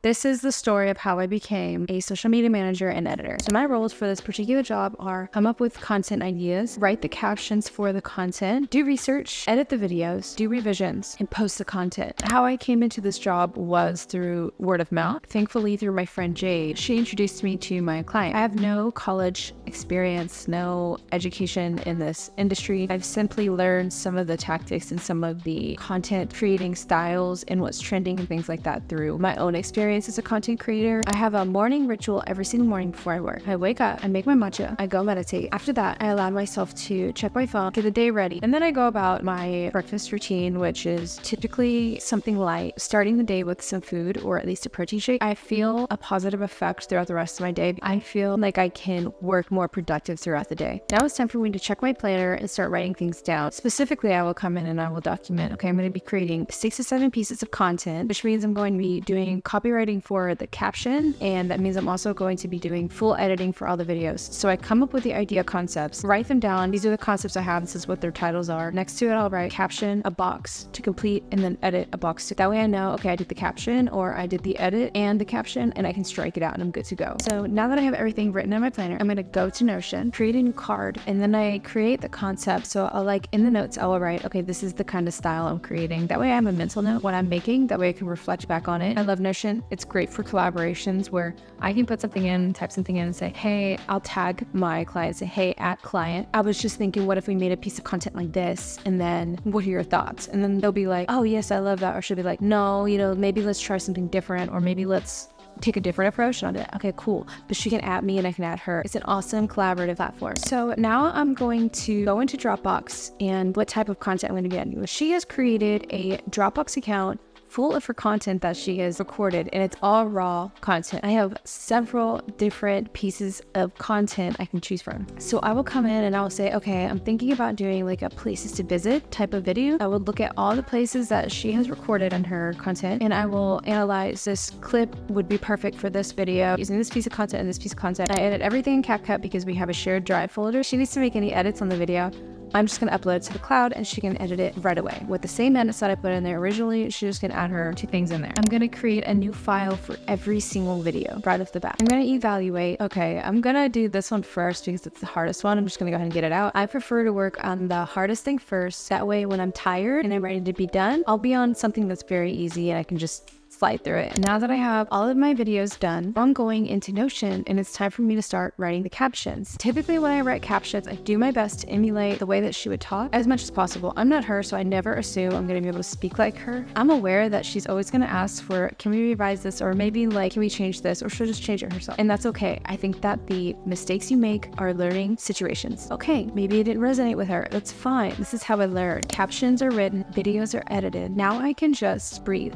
This is the story of how I became a social media manager and editor. So my roles for this particular job are come up with content ideas, write the captions for the content, do research, edit the videos, do revisions, and post the content. How I came into this job was through word of mouth. Thankfully, through my friend Jade, she introduced me to my client. I have no college experience, no education in this industry. I've simply learned some of the tactics and some of the content creating styles and what's trending and things like that through my own experience as a content creator. I have a morning ritual every single morning before I work. I wake up, I make my matcha, I go meditate. After that, I allow myself to check my phone, get the day ready, and then I go about my breakfast routine, which is typically something light, starting the day with some food or at least a protein shake. I feel a positive effect throughout the rest of my day. I feel like I can work more productive throughout the day. Now it's time for me to check my planner and start writing things down. Specifically, I will come in and I will document, okay, I'm going to be creating 6 to 7 pieces of content, which means I'm going to be doing copywriting for the caption, and that means I'm also going to be doing full editing for all the videos. So I come up with the idea concepts, write them down. These are the concepts I have. This is what their titles are. Next to it, I'll write caption, a box to complete, and then edit a box too. That way I know, okay, I did the caption or I did the edit and the caption, and I can strike it out and I'm good to go. So now that I have everything written in my planner, I'm going to go to Notion, create a new card, and then I create the concept. So I'll in the notes, I will write, okay, this is the kind of style I'm creating. That way I have a mental note what I'm making. That way I can reflect back on it. I love Notion. It's great for collaborations where I can put something in, type something in and say, hey, I'll tag my client, say, hey, at client, I was just thinking, what if we made a piece of content like this? And then what are your thoughts? And then they'll be like, oh yes, I love that. Or she'll be like, no, maybe let's try something different, or maybe let's take a different approach. And I'll be like, okay, cool. But she can add me and I can add her. It's an awesome collaborative platform. So now I'm going to go into Dropbox and what type of content I'm going to be adding. She has created a Dropbox account full of her content that she has recorded, and it's all raw content. I have several different pieces of content I can choose from. So I will come in and I'll say, okay, I'm thinking about doing like a places to visit type of video. I would look at all the places that she has recorded on her content, and I will analyze this clip would be perfect for this video using this piece of content and this piece of content. I edit everything in CapCut because we have a shared drive folder. She needs to make any edits on the video, I'm just going to upload it to the cloud and she can edit it right away. With the same edits that I put in there originally, she's just going to add her 2 things in there. I'm going to create a new file for every single video right off the bat. I'm going to evaluate, okay, I'm going to do this one first because it's the hardest one. I'm just going to go ahead and get it out. I prefer to work on the hardest thing first. That way when I'm tired and I'm ready to be done, I'll be on something that's very easy and I can just slide through it. Now that I have all of my videos done, I'm going into Notion and it's time for me to start writing the captions. Typically when I write captions, I do my best to emulate the way that she would talk as much as possible. I'm not her, so I never assume I'm going to be able to speak like her. I'm aware that she's always going to ask for, can we revise this? Or maybe can we change this? Or she'll just change it herself. And that's okay. I think that the mistakes you make are learning situations. Okay, maybe it didn't resonate with her. That's fine. This is how I learn. Captions are written, videos are edited. Now I can just breathe.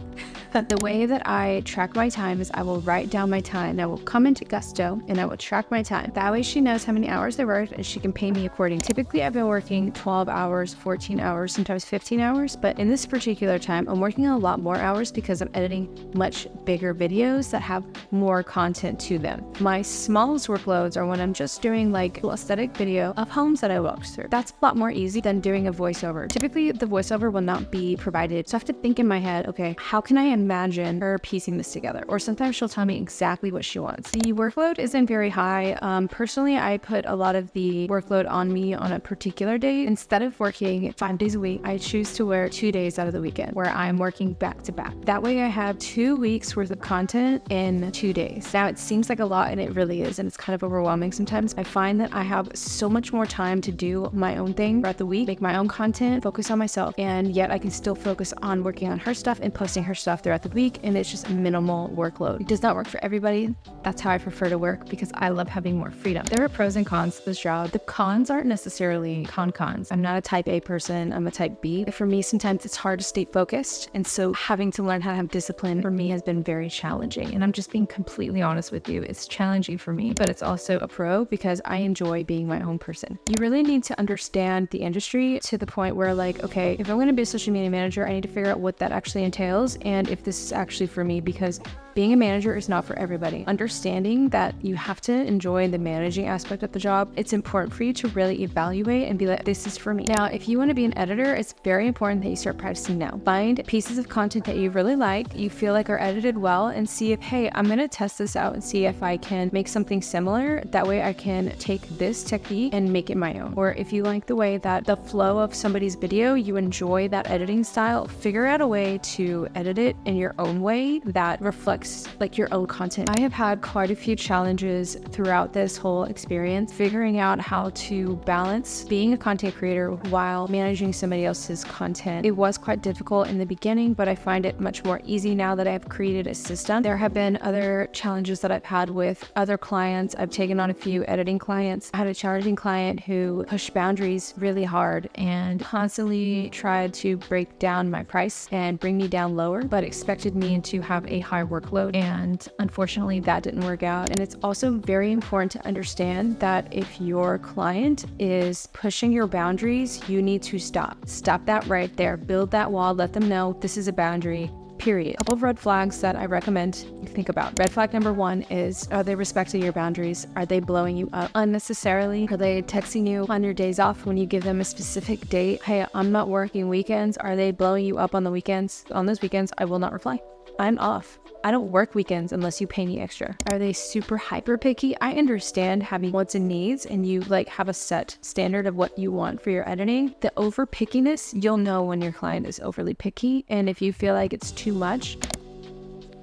The way that I track my time is I will write down my time. I will come into Gusto and I will track my time. That way she knows how many hours I worked and she can pay me accordingly. Typically I've been working 12 hours, 14 hours, sometimes 15 hours, but in this particular time, I'm working a lot more hours because I'm editing much bigger videos that have more content to them. My smallest workloads are when I'm just doing like an aesthetic video of homes that I walked through. That's a lot more easy than doing a voiceover. Typically the voiceover will not be provided. So I have to think in my head, okay, how can I imagine her piecing this together? Or sometimes she'll tell me exactly what she wants. The workload isn't very high. Personally, I put a lot of the workload on me on a particular day. Instead of working 5 days a week, I choose to work 2 days out of the weekend where I'm working back to back. That way I have 2 weeks worth of content in 2 days. Now it seems like a lot and it really is, and it's kind of overwhelming sometimes. I find that I have so much more time to do my own thing throughout the week, make my own content, focus on myself, and yet I can still focus on working on her stuff and posting her stuff throughout the week, and it's just a minimal workload. It does not work for everybody. That's how I prefer to work because I love having more freedom. There are pros and cons to this job. The cons aren't necessarily cons. I'm not a type A person, I'm a type B. For me, sometimes it's hard to stay focused, and so having to learn how to have discipline for me has been very challenging. And I'm just being completely honest with you. It's challenging for me, but it's also a pro because I enjoy being my own person. You really need to understand the industry to the point where okay, if I'm going to be a social media manager, I need to figure out what that actually entails and if this is actually for me, because Being a manager is not for everybody. Understanding that you have to enjoy the managing aspect of the job, it's important for you to really evaluate and be like, this is for me. Now, if you want to be an editor, it's very important that you start practicing now. Find pieces of content that you really like, you feel like are edited well, and see if, hey, I'm going to test this out and see if I can make something similar. That way I can take this technique and make it my own. Or if you like the way that the flow of somebody's video, you enjoy that editing style, figure out a way to edit it in your own way that reflects like your own content. I have had quite a few challenges throughout this whole experience, figuring out how to balance being a content creator while managing somebody else's content. It was quite difficult in the beginning, but I find it much more easy now that I've created a system. There have been other challenges that I've had with other clients. I've taken on a few editing clients. I had a challenging client who pushed boundaries really hard and constantly tried to break down my price and bring me down lower, but expected me to have a high workload. And unfortunately, that didn't work out. And it's also very important to understand that if your client is pushing your boundaries, you need to stop. Stop that right there. Build that wall. Let them know this is a boundary. Period. A couple of red flags that I recommend you think about. Red flag number one is, are they respecting your boundaries? Are they blowing you up unnecessarily? Are they texting you on your days off when you give them a specific date? Hey, I'm not working weekends. Are they blowing you up on the weekends? On those weekends, I will not reply. I'm off. I don't work weekends unless you pay me extra. Are they super hyper picky? I understand having wants and needs and you like have a set standard of what you want for your editing. The over pickiness, you'll know when your client is overly picky. And if you feel like it's too much,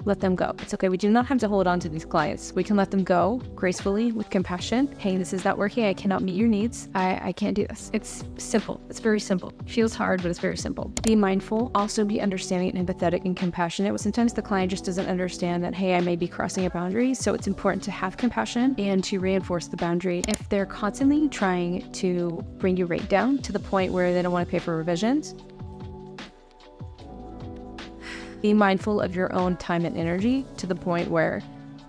let them go. It's okay. We do not have to hold on to these clients. We can let them go gracefully with compassion. Hey, this is not working. I cannot meet your needs. I can't do this. It's simple. It's very simple. It feels hard, but it's very simple. Be mindful. Also be understanding and empathetic and compassionate. But sometimes the client just doesn't understand that, hey, I may be crossing a boundary. So it's important to have compassion and to reinforce the boundary. If they're constantly trying to bring your rate down to the point where they don't want to pay for revisions, be mindful of your own time and energy to the point where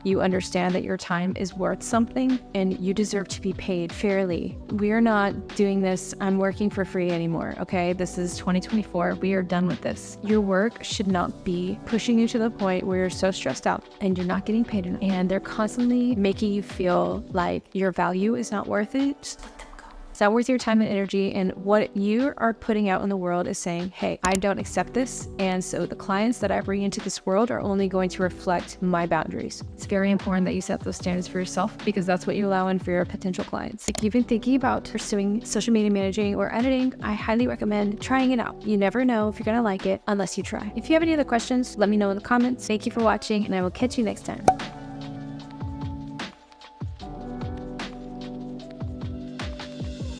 you understand that your time is worth something and you deserve to be paid fairly. We are not doing this, I'm working for free anymore, okay? This is 2024. We are done with this. Your work should not be pushing you to the point where you're so stressed out and you're not getting paid enough. And they're constantly making you feel like your value is not worth it. Just let them go. It's not worth your time and energy, and what you are putting out in the world is saying, hey, I don't accept this, and so the clients that I bring into this world are only going to reflect my boundaries. It's very important that you set those standards for yourself because that's what you allow in for your potential clients. If you've been thinking about pursuing social media managing or editing, I highly recommend trying it out. You never know if you're gonna like it unless you try. If you have any other questions, let me know in the comments. Thank you for watching, and I will catch you next time.